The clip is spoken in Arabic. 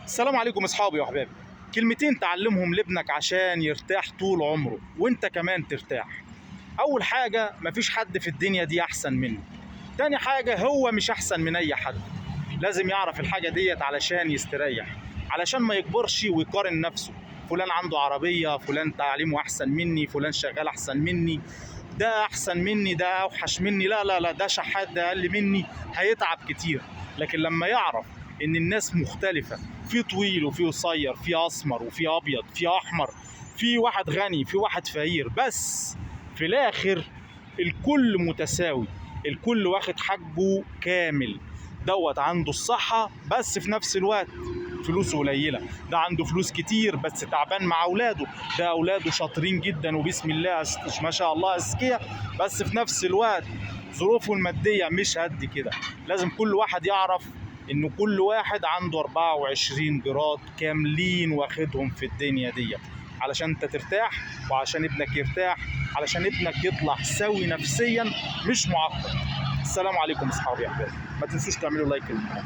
السلام عليكم اصحابي واحبابي. كلمتين تعلمهم لابنك عشان يرتاح طول عمره وانت كمان ترتاح. اول حاجة، مفيش حد في الدنيا دي احسن منه. تاني حاجة، هو مش احسن من اي حد. لازم يعرف الحاجة ديت علشان يستريح، علشان ما يكبرش ويقارن نفسه. فلان عنده عربية، فلان تعليمه احسن مني، فلان شغال احسن مني، ده احسن مني، ده اوحش مني، لا لا لا، ده شحات، ده اقل مني. هيتعب كتير. لكن لما يعرف ان الناس مختلفة، في طويل وفي قصير، في اسمر وفي ابيض، في احمر، في واحد غني، في واحد فقير، بس في الاخر الكل متساوي، الكل واخد حقه كامل. دوت عنده الصحة بس في نفس الوقت فلوسه قليلة، ده عنده فلوس كتير بس تعبان مع أولاده، ده أولاده شاطرين جدا وبسم الله ما شاء الله أذكياء، بس في نفس الوقت ظروفه المادية مش قد كده. لازم كل واحد يعرف إن كل واحد عنده 24 جراد كاملين واخدهم في الدنيا دي، علشان انت ترتاح وعشان ابنك يرتاح، علشان ابنك يطلع سوي نفسيا مش معقد. السلام عليكم اصحابي يا احبابي، ما تنسوش تعملوا لايك للقناه.